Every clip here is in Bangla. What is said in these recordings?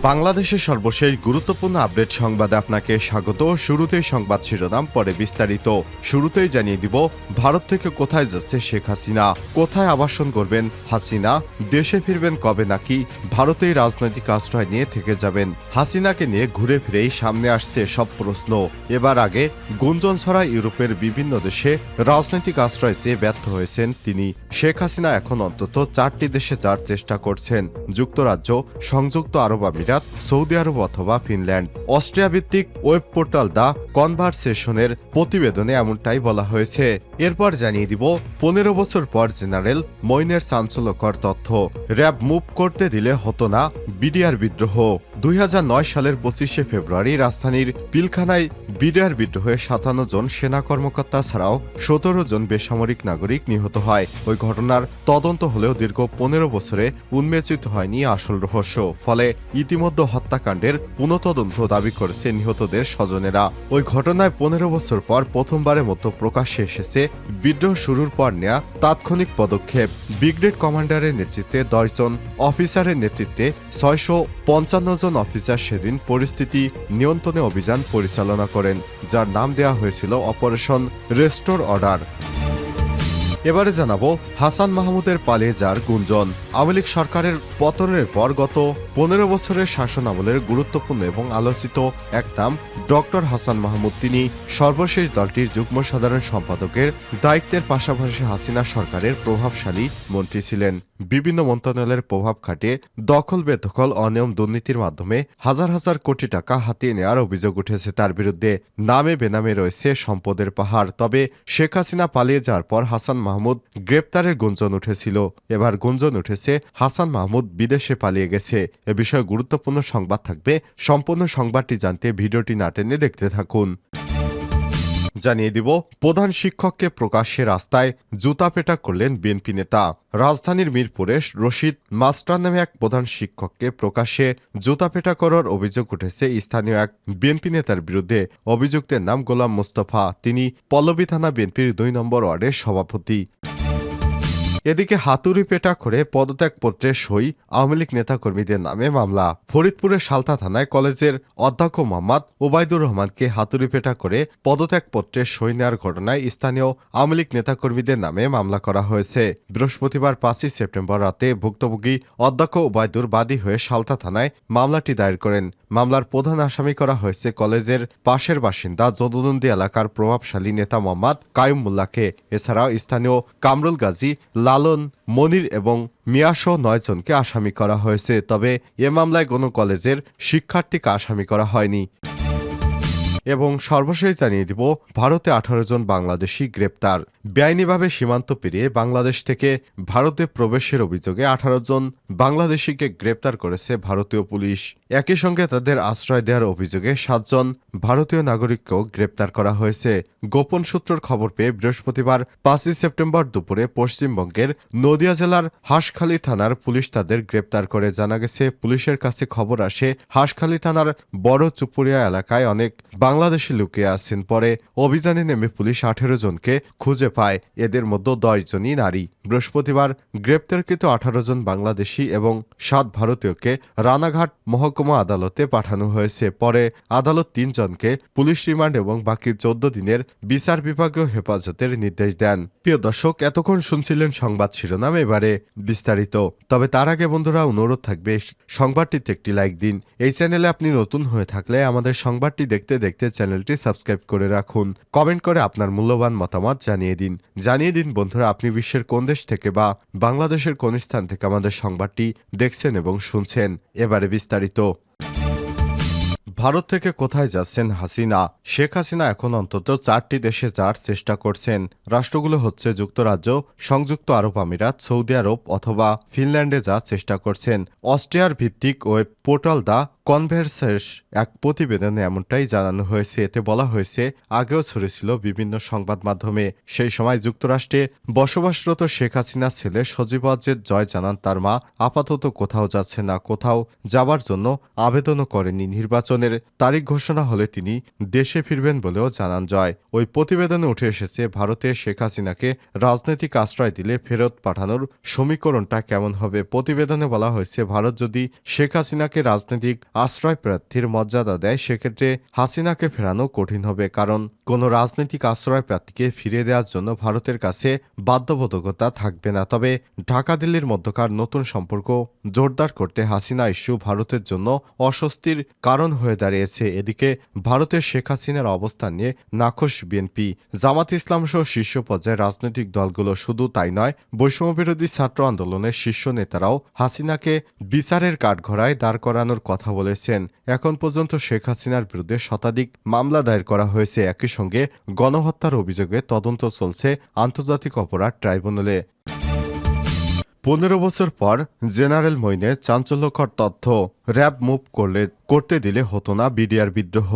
বাংলাদেশের সর্বশেষ গুরুত্বপূর্ণ আপডেট সংবাদে আপনাকে স্বাগত। শুরুতেই সংবাদ শিরোনাম, পরে বিস্তারিত। শুরুতেই জানিয়ে দিব ভারত থেকে কোথায় যাচ্ছে শেখ হাসিনা, কোথায় আবাসন করবেন হাসিনা, দেশে ফিরবেন কবে, নাকি ভারতেই রাজনৈতিক আশ্রয় নিয়ে থেকে যাবেন। হাসিনাকে নিয়ে ঘুরে ফিরেই সামনে আসছে সব প্রশ্ন। এবার আগে গুঞ্জন ছড়া ইউরোপের বিভিন্ন দেশে রাজনৈতিক আশ্রয় চেয়ে ব্যর্থ হয়েছেন তিনি। শেখ হাসিনা এখন অন্তত 4টি দেশে যাওয়ার চেষ্টা করছেন: যুক্তরাজ্য, সংযুক্ত আরব আমিরাত, সৌদি আরব অথবা ফিনল্যান্ড। অস্ট্রিয়া ভিত্তিক ওয়েব পোর্টাল দ্য কনভারসেশনের প্রতিবেদনে এমনটাই বলা হয়েছে। এরপর জানিয়ে দিব 15 বছর পর জেনারেল মঈনের চাঞ্চল্যকর তথ্য। র্যাব মুভ করতে দিলে হতো না বিডিআর বিদ্রোহ। 2009 সালের 25শে ফেব্রুয়ারি রাজধানীর পিলখানায় বিডিআর বিদ্রোহে 57 জন সেনা কর্মকর্তা ছাড়াও 17 জন বেসামরিক নাগরিক নিহত হয়। ওই ঘটনার তদন্ত হলেও দীর্ঘ 15 বছরে উন্মোচিত হয়নি আসল রহস্য। ফলে ইতিমধ্যে হত্যাকাণ্ডের পুনঃতদন্ত দাবি করেছে নিহতদের স্বজনেরা। ওই ঘটনায় 15 বছর পর প্রথমবারের মতো প্রকাশ্যে এসেছে বিদ্রোহ শুরুর পর নেয়া তাৎক্ষণিক পদক্ষেপ। ব্রিগেড কমান্ডারের নেতৃত্বে 10 জন অফিসারের নেতৃত্বে 655 জন অফিসার সেদিন পরিস্থিতি নিয়ন্ত্রণে অভিযান পরিচালনা করেন, যার নাম দেওয়া হয়েছিল অপারেশন রেস্টোর অর্ডার। এবারে জানাবো হাসান মাহমুদের পালিয়ে যাওয়ার গুঞ্জন। আওয়ামী লীগ সরকারের পতনের পর গত 15 বছরের শাসন আমলের গুরুত্বপূর্ণ এবং আলোচিত এক নাম ডক্টর হাসান মাহমুদ। তিনি সর্বশেষ দলটির যুগ্ম সাধারণ সম্পাদকের দায়িত্বের পাশাপাশি হাসিনা সরকারের প্রভাবশালী মন্ত্রী ছিলেন। বিভিন্ন মন্ত্রণালয়ের প্রভাব খাটিয়ে দখল বেদখল, অনিয়ম, দুর্নীতির মাধ্যমে হাজার হাজার কোটি টাকা হাতিয়ে নেওয়ার অভিযোগ উঠেছে তার বিরুদ্ধে। নামে বেনামে রয়েছে সম্পদের পাহাড়। তবে শেখ হাসিনা পালিয়ে যাওয়ার পর হাসান মাহমুদ গ্রেপ্তারের গুঞ্জন উঠেছিল। এবার গুঞ্জন উঠেছে হাসান মাহমুদ বিদেশে পালিয়ে গেছে। এ বিষয়ে গুরুত্বপূর্ণ সংবাদ থাকবে। সম্পূর্ণ সংবাদটি জানতে ভিডিওটি না টেনে দেখতে থাকুন। জানিয়ে দিব প্রধান শিক্ষককে প্রকাশ্যে রাস্তায় জুতাপেটা করলেন বিএনপি নেতা। রাজধানীর মিরপুরে রশিদ মাস্টার নামে এক প্রধান শিক্ষককে প্রকাশ্যে জুতাপেটা করার অভিযোগ উঠেছে স্থানীয় এক বিএনপি নেতার বিরুদ্ধে। অভিযুক্তের নাম গোলাম মোস্তফা। তিনি পল্লবী থানা বিএনপির 2 নম্বর ওয়ার্ডের সভাপতি। এদিকে হাতুড়ি পেটা করে পদত্যাগপত্রে সই আওয়ামী লীগ নেতাকর্মীদের নামে মামলা। ফরিদপুরের সালতা থানায় কলেজের অধ্যক্ষ মোহাম্মদ ওবায়দুর রহমানকে হাতুড়ি পেটা করে পদত্যাগপত্রে সই নেওয়ার ঘটনায় স্থানীয় আওয়ামী লীগ নেতাকর্মীদের নামে মামলা করা হয়েছে। বৃহস্পতিবার 5ই সেপ্টেম্বর রাতে ভুক্তভোগী অধ্যক্ষ ওবায়দুর বাদী হয়ে সালতা থানায় মামলাটি দায়ের করেন। মামলার প্রধান আসামি করা হয়েছে কলেজের পাশের বাসিন্দা যদুনন্দী এলাকার প্রভাবশালী নেতা মোহাম্মদ কায়ুম মোল্লাকে। এছাড়াও স্থানীয় কামরুল গাজী, লালন, মনির এবং মিয়াসহ 9 জনকে আসামি করা হয়েছে। তবে এ মামলায় কোনো কলেজের শিক্ষার্থীকে আসামি করা হয়নি। এবং সর্বশেষ জানিয়ে দিব ভারতে 18 জন বাংলাদেশি গ্রেপ্তার। বেআইনিভাবে সীমান্ত পেরিয়ে বাংলাদেশ থেকে ভারতে প্রবেশের অভিযোগে 18 জন বাংলাদেশিকে গ্রেপ্তার করেছে ভারতীয় পুলিশ। একই সঙ্গে তাদের আশ্রয় দেওয়ার অভিযোগে 7 জন ভারতীয় নাগরিককেও গ্রেপ্তার করা হয়েছে। গোপন সূত্রের খবর পেয়ে বৃহস্পতিবার 5ই সেপ্টেম্বর দুপুরে পশ্চিমবঙ্গের নদিয়া জেলার হাঁসখালী থানার পুলিশ তাদের গ্রেপ্তার করে। জানা গেছে, পুলিশের কাছে খবর আসে হাঁসখালী থানার বড় চুপুরিয়া এলাকায় অনেক বাংলাদেশি লুকিয়ে আছেন। পরে অভিযানে নেমে পুলিশ 18 জনকে খুঁজে পায়। এদের মধ্যে 10 জনই নারী। বৃহস্পতিবার গ্রেপ্তারকৃত 18 জন বাংলাদেশি এবং 7 ভারতীয়কে রানাঘাট মহকুমা আদালতে পাঠানো হয়েছে। পরে আদালত 3 জনকে পুলিশ রিমান্ড এবং বাকি 14 দিনের বিচার বিভাগীয় হেফাজতের নির্দেশ দেন। প্রিয় দর্শক, এতক্ষণ শুনছিলেন সংবাদ শিরোনাম, এবারে বিস্তারিত। তবে তার আগে বন্ধুরা, অনুরোধ থাকবে সংবাদটিতে একটি লাইক দিন। এই চ্যানেলে আপনি নতুন হয়ে থাকলে আমাদের সংবাদটি দেখতে দেখতে চ্যানেলটি সাবস্ক্রাইব করে রাখুন। কমেন্ট করে আপনার মূল্যবান মতামত জানিয়ে দিন বন্ধুরা, আপনি বিশ্বের কোন দেশ থেকে বা বাংলাদেশের কোন স্থান থেকে আমাদের সংবাদটি দেখছেন এবং শুনছেন। এবারে বিস্তারিত। ভারত থেকে কোথায় যাচ্ছেন হাসিনা? শেখ হাসিনা এখন অন্তত 4টি দেশে যাওয়ার চেষ্টা করছেন। রাষ্ট্রগুলো হচ্ছে যুক্তরাজ্য, সংযুক্ত আরব আমিরাত, সৌদি আরব অথবা ফিনল্যান্ডে যাওয়ার চেষ্টা করছেন। অস্ট্রিয়ার ভিত্তিক ওয়েব পোর্টাল দ্য কনভারসেশন এক প্রতিবেদনে এমনটাই জানানো হয়েছে। এতে বলা হয়েছে, আগেও ছড়েছিল বিভিন্ন সংবাদ মাধ্যমে। সেই সময় যুক্তরাষ্ট্রে বসবাসরত শেখ হাসিনার ছেলে সজীব ওয়াজেদ জয় জানান তার মা আপাতত কোথাও যাচ্ছে না, কোথাও যাবার জন্য আবেদনও করেনি। নির্বাচনের তারিখ ঘোষণা হলে তিনি দেশে ফিরবেন বলেও জানান জয়। ওই প্রতিবেদনে উঠে এসেছে, ভারতে শেখ হাসিনাকে রাজনৈতিক আশ্রয় দিলে ফেরত পাঠানোর সমীকরণটা কেমন হবে। প্রতিবেদনে বলা হয়েছে, ভারত যদি শেখ হাসিনাকে রাজনৈতিক আশ্রয় প্রার্থীর মর্যাদা দেয়, সেক্ষেত্রে হাসিনাকে ফেরানো কঠিন হবে, কারণ কোনো রাজনৈতিক আশ্রয় প্রার্থীকে ফিরিয়ে দেওয়ার জন্য ভারতের কাছে বাধ্যবাধকতা থাকবে না। তবে ঢাকা দিল্লির মধ্যকার নতুন সম্পর্ক জোরদার করতে হাসিনা ইস্যু ভারতের জন্য অস্বস্তির কারণ হয়ে দাঁড়িয়েছে। এদিকে ভারতের শেখ হাসিনার অবস্থান নিয়ে নাখোশ বিএনপি, জামাত ইসলাম সহ শীর্ষ পর্যায়ের রাজনৈতিক দলগুলো। শুধু তাই নয়, বৈষম্যবিরোধী ছাত্র আন্দোলনের শীর্ষ নেতারাও হাসিনাকে বিচারের কাঠগড়ায় দাঁড় করানোর কথা বলেছেন। এখন পর্যন্ত শেখ হাসিনার বিরুদ্ধে শতাধিক মামলা দায়ের করা হয়েছে। একই সঙ্গে গণহত্যার অভিযোগে তদন্ত চলছে আন্তর্জাতিক অপরাধ ট্রাইব্যুনালে। 15 বছর পর জেনারেল মঈনের চাঞ্চল্যকর তথ্য, র্যাব মুভ করতে দিলে হতো না বিডিআর বিদ্রোহ।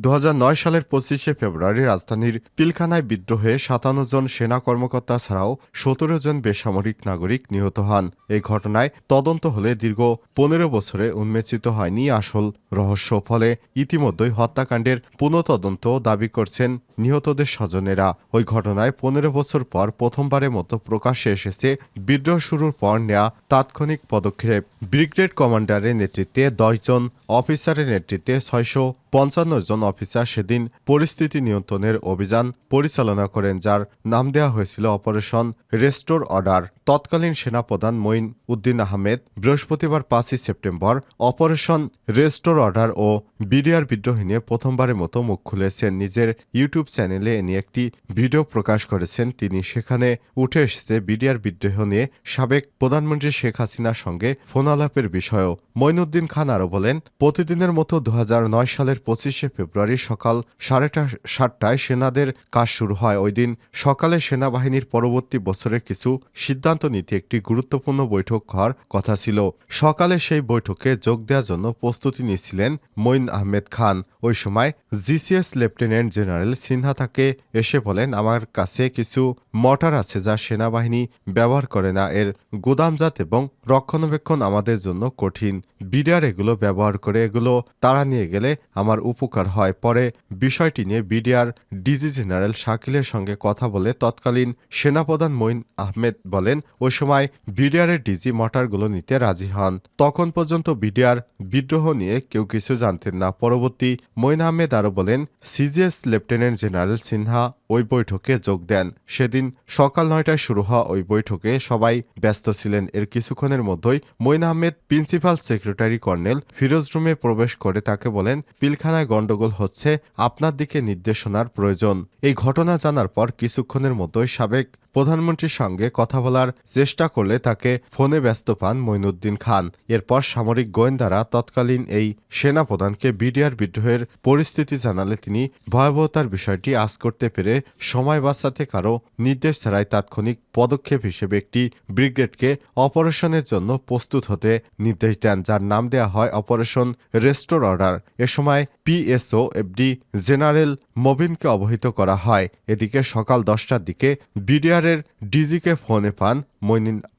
2009 সালের 25শে ফেব্রুয়ারি রাজধানীর পিলখানায় বিদ্রোহে 57 জন সেনা কর্মকর্তা ছাড়াও 17 জন বেসামরিক নাগরিক নিহত হন। এই ঘটনায় তদন্ত হলে দীর্ঘ 15 বছরে উন্মোচিত হয়নি আসল রহস্য। ফলে ইতিমধ্যেই হত্যাকাণ্ডের পুনঃতদন্ত দাবি করছেন নিহতদের স্বজনেরা। ওই ঘটনায় 15 বছর পর প্রথমবারের মতো প্রকাশ্যে এসেছে বিদ্রোহ শুরুর পর নেয়া তাৎক্ষণিক পদক্ষেপ। ব্রিগেড কমান্ডারের নেতৃত্বে 10 জন অফিসারের নেতৃত্বে 655 জন অফিসার সেদিন পরিস্থিতি নিয়ন্ত্রণের অভিযান পরিচালনা করেন, যার নাম দেওয়া হয়েছিল অপারেশন রেস্টোর অর্ডার। তৎকালীন সেনাপ্রধান মঈন উদ্দিন আহমেদ বৃহস্পতিবার 5 সেপ্টেম্বর অপারেশন রেস্টোর অর্ডার ও বিডিআর বিদ্রোহ নিয়ে প্রথমবারের মতো মুখ খুলেছেন। নিজের ইউটিউব চ্যানেলে এ নিয়ে একটি ভিডিও প্রকাশ করেছেন তিনি। সেখানে উঠে এসেছে বিডিআর বিদ্রোহ নিয়ে সাবেক প্রধানমন্ত্রী শেখ হাসিনার সঙ্গে ফোন আলাপের বিষয়ও। মঈনুদ্দিন খান আরও বলেন, প্রতিদিনের মতো 2009 সালের 25শে ফেব্রুয়ারি সকাল 7:30টায় সেনাদের কাজ শুরু হয়। ওই দিন সকালে সেনাবাহিনীর পরবর্তী বছরের কিছু সিদ্ধান্ত নিতে একটি গুরুত্বপূর্ণ বৈঠক হওয়ার কথা ছিল। সকালে সেই বৈঠকে যোগ দেওয়ার জন্য প্রস্তুতি নিচ্ছিলেন মঈন আহমেদ খান। ওই সময় জিসিএস লেফটেন্যান্ট জেনারেল সিনহা তাকে এসে বলেন, আমার কাছে কিছু মর্টার আছে যা সেনাবাহিনী ব্যবহার করে না, এর গুদামজাত এবং রক্ষণাবেক্ষণ আমাদের জন্য কঠিন। বিডিআর এগুলো ব্যবহার করে, এগুলো তারা নিয়ে গেলে আমার উপকার হয়। পরে বিষয়টি নিয়ে বিডিআর ডিজি জেনারেল শাকিলের সঙ্গে কথা বলে তৎকালীন সেনাপ্রধান মঈন আহমেদ বলেন, ওই সময় বিডিআরের ডিজি মর্টারগুলো নিতে রাজি হন। তখন পর্যন্ত বিডিআর বিদ্রোহ নিয়ে কেউ কিছু জানতেন না। পরবর্তী মঈন আহমেদ আরও বলেন, সিজিএস লেফটেন্যান্ট জেনারেল সিনহা ওই বৈঠকে যোগ দেন। সেদিন সকাল 9টায় শুরু হওয়া ওই বৈঠকে সবাই ব্যস্ত ছিলেন। এর কিছুক্ষণের মধ্যেই Moeen Ahmed principal secretary colonel Firoz রুমে প্রবেশ করে তাকে বলেন, পিলখানায় গন্ডগোল হচ্ছে, আপনার দিকে নির্দেশনার প্রয়োজন। এই ঘটনা জানার পর কিছুক্ষণের মধ্যেই সাবেক প্রধানমন্ত্রীর সঙ্গে কথা বলার চেষ্টা করলে তাকে ফোনে ব্যস্ত পান মঈনুদ্দিন খান। এরপর সামরিক গোয়েন্দারা তৎকালীন এই সেনাপ্রধানকে বিডিআর বিদ্রোহের পরিস্থিতি জানালে তিনি ভয়াবহতার বিষয়টি আঁচ করতে পেরে সময় বাঁচাতে কারো নির্দেশ ছাড়াই তাৎক্ষণিক পদক্ষেপ হিসেবে একটি ব্রিগেডকে অপারেশনের জন্য প্রস্তুত হতে নির্দেশ দেন, যার নাম দেওয়া হয় অপারেশন রেস্টোর অর্ডার। এ সময় পিএসও এফডি জেনারেল মবিনকে অবহিত করা হয়। এদিকে সকাল 10টার দিকে বিডিআরের ডিজিকে ফোনে পান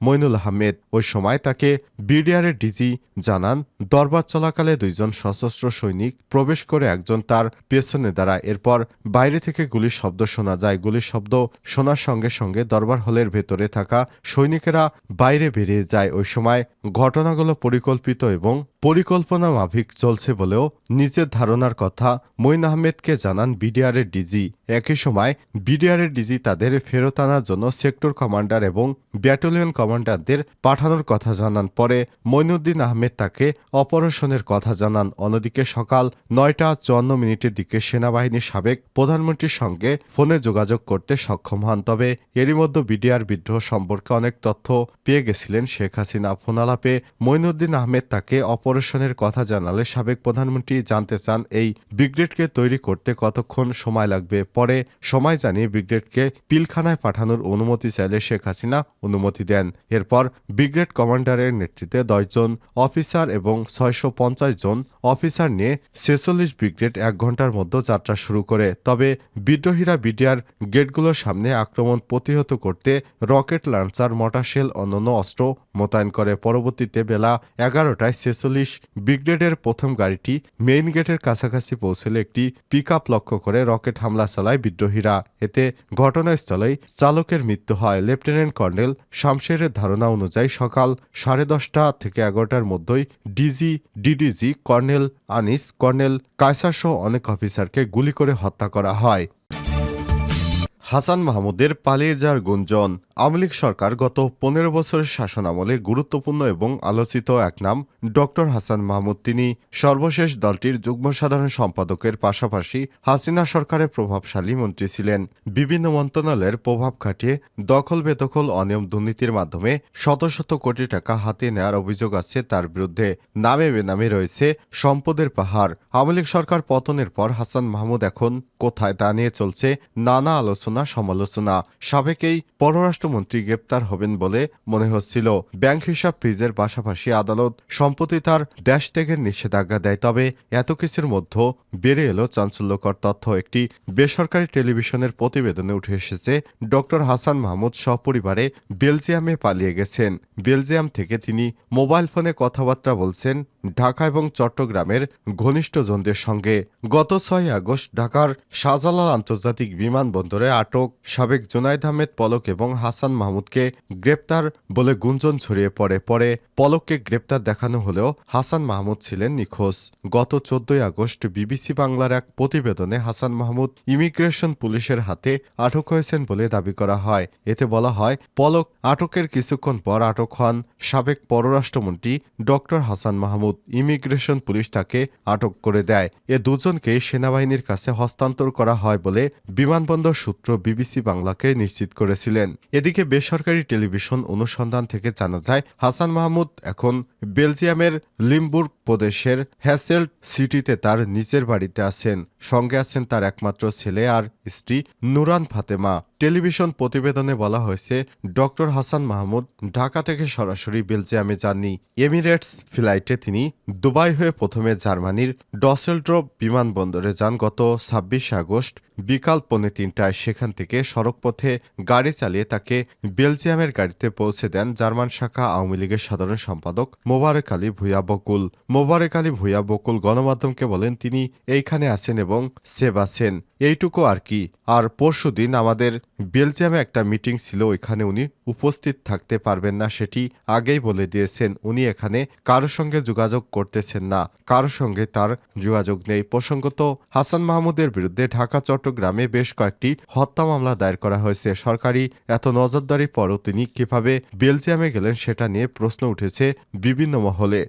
মঈনুল আহমেদ। ওই সময় তাকে বিডিআরের ডিজি জানান, দরবার চলাকালে 2 জন সশস্ত্র সৈনিক প্রবেশ করে একজন তার পেছনে দাঁড়ায়। এরপর বাইরে থেকে গুলির শব্দ শোনা যায়। গুলির শব্দ শোনার সঙ্গে সঙ্গে দরবার হলের ভেতরে থাকা সৈনিকেরা বাইরে বেরিয়ে যায়। ওই সময় ঘটনাগুলো পরিকল্পিত এবং পরিকল্পনা মাফিক চলছে বলেও নিজের ধারণার কথা মঈন আহমেদকে জানান বিডিআরের ডিজি। একই সময় বিডিআরের ডিজি তাদের ফেরত আনার জন্য সেক্টর কমান্ডার এবং ব্যাটালিয়ন কমান্ডারদের পাঠানোর কথা জানান। পরে মঈনুদ্দিন আহমেদ তাকে অপারেশনের কথা জানান। অন্যদিকে সকাল 9:54 দিকে সেনাবাহিনীর সাবেক প্রধানমন্ত্রীর সঙ্গে ফোনে যোগাযোগ করতে সক্ষম হন। তবে এরই মধ্যে বিডিআর বিদ্রোহ সম্পর্কে অনেক তথ্য পেয়ে গেছিলেন শেখ হাসিনা। ফোন আলাপে মঈনুদ্দিন আহমেদ তাকে অপারেশনের কথা জানালে সাবেক প্রধানমন্ত্রী জানতে চান, এই ব্রিগেডকে তৈরি করতে কতক্ষণ সময় লাগবে। পরে সময় জানিয়ে ব্রিগেডকে পিলখানায় পাঠানোর অনুমতি চাইলে শেখ হাসিনা অনুমতি দেন। এরপর ব্রিগেড কমান্ডারের নেতৃত্বে 10 জন অফিসার এবং 650 জন অফিসার নিয়ে 46 ব্রিগেড 1 ঘন্টার মধ্যে যাত্রা শুরু করে। তবে বিদ্রোহীরা বিডিআর গেটগুলোর সামনে আক্রমণ প্রতিহত করতে রকেট লঞ্চার, মর্টার, অন্যান্য অস্ত্র মোতায়েন করে। পরবর্তীতে বেলা 11টায় 46 ব্রিগেডের প্রথম গাড়িটি মেইন গেটের কাছাকাছি পৌঁছলে একটি পিকআপ লক্ষ্য করে রকেট হামলা চালায় বিদ্রোহীরা। এতে ঘটনাস্থলেই চালকের মৃত্যু হয়। লেফটেন্যান্ট কর্নেল শামশেরের ধারণা অনুযায়ী সকাল 10:30 থেকে 11টার মধ্যেই DDG colonel Anis, colonel Kaiser সহ অনেক অফিসারকে গুলি করে হত্যা করা হয়। হাসান মাহমুদের পালিয়ে যাওয়ার গুঞ্জন। আওয়ামী লীগ সরকার গত 15 বছরের শাসনামলে গুরুত্বপূর্ণ এবং আলোচিত এক নাম ডক্টর হাসান মাহমুদ। তিনি সর্বশেষ দলটির যুগ্ম সাধারণ সম্পাদকের পাশাপাশি হাসিনা সরকারের প্রভাবশালী মন্ত্রী ছিলেন। বিভিন্ন মন্ত্রণালয়ের প্রভাব খাটিয়ে দখল বেদখল অনিয়ম দুর্নীতির মাধ্যমে শত শত কোটি টাকা হাতিয়ে নেওয়ার অভিযোগ আছে তার বিরুদ্ধে। নামে বেনামে রয়েছে সম্পদের পাহাড়। আওয়ামী লীগ সরকার পতনের পর হাসান মাহমুদ এখন কোথায় তা নিয়ে চলছে নানা আলোচনা সমালোচনা। সাবেক এই পররাষ্ট্রমন্ত্রী গ্রেপ্তার হবেন বলে মনে হচ্ছিল। ব্যাংক হিসাব ফ্রিজের পাশাপাশি আদালত সম্প্রতি তার দেশ ত্যাগের নিষেধাজ্ঞা দেয়। তবে এত কিছুর মধ্যে বেড়ে এলো চাঞ্চল্যকর তথ্য। একটি বেসরকারি টেলিভিশনের প্রতিবেদনে উঠে এসেছে ডক্টর হাসান মাহমুদ সপরিবারে বেলজিয়ামে পালিয়ে গেছেন। বেলজিয়াম থেকে তিনি মোবাইল ফোনে কথাবার্তা বলছেন ঢাকা এবং চট্টগ্রামের ঘনিষ্ঠজনদের সঙ্গে। গত 6 আগস্ট ঢাকার শাহজালাল আন্তর্জাতিক বিমানবন্দরে আটক সাবেক জুনাইদ আহমেদ পলক এবং হাসান মাহমুদকে গ্রেপ্তার বলে গুঞ্জন ছড়িয়ে পড়ে। পরে পলককে গ্রেপ্তার দেখানো হলেও হাসান মাহমুদ ছিলেন নিখোঁজ। গত 14 আগস্ট বিবিসি বাংলার এক প্রতিবেদনে হাসান মাহমুদ ইমিগ্রেশন পুলিশের হাতে আটক হয়েছেন বলে দাবি করা হয়। এতে বলা হয়, পলক আটকের কিছুক্ষণ পর আটক হন সাবেক পররাষ্ট্রমন্ত্রী doctor Hasan Mahmud. Immigration police তাকে আটক করে দেয়। এ দুজনকে সেনাবাহিনীর কাছে হস্তান্তর করা হয় বলে বিমানবন্দর সূত্র বিবিসি বাংলাকে নিশ্চিত করেছিলেন। এদিকে বেসরকারি টেলিভিশন অনুসন্ধান থেকে জানা যায়, হাসান মাহমুদ এখন বেলজিয়ামের লিমবুর্গ প্রদেশের হ্যাসেল্ড সিটিতে তার নিজের বাড়িতে আছেন। সঙ্গে আছেন তার একমাত্র ছেলে আর স্ত্রী নুরান ফাতেমা। টেলিভিশন প্রতিবেদনে বলা হয়েছে, ডক্টর হাসান মাহমুদ ঢাকা থেকে সরাসরি বেলজিয়ামে যাননি। এমিরেটস ফ্লাইটে তিনি দুবাই হয়ে প্রথমে জার্মানির ডসেলড্রপ বিমানবন্দরে যান। গত 26 আগস্ট বিকাল 3:45টায় সেখান থেকে সড়কপথে গাড়ি চালিয়ে তাকে বেলজিয়ামের গাড়িতে পৌঁছে দেন জার্মান শাখা আওয়ামী লীগের সাধারণ সম্পাদক মোবারক আলী ভূঁইয়া বকুল। মোবারক আলী ভূঁইয়া বকুল গণমাধ্যমকে বলেন, তিনি এইখানে আছেন এবং সেভ আছেন, এইটুকু আর কি। আর পরশুদিন আমাদের বেলজিয়ামে একটা মিটিং ছিল, ওইখানে উনি উপস্থিত থাকতে পারবেন না, সেটি আগেই বলে দিয়েছেন। উনি এখানে কারোর সঙ্গে যোগাযোগ করতেছেন না, কারোর সঙ্গে তার যোগাযোগ নেই। প্রসঙ্গত, হাসান মাহমুদের বিরুদ্ধে ঢাকা চট্টগ্রামে বেশ কয়েকটি হত্যা মামলা দায়ের করা হয়েছে। সরকারি এত নজরদারির পরও তিনি কিভাবে বেলজিয়ামে গেলেন সেটা নিয়ে প্রশ্ন উঠেছে বিভিন্ন মহলে।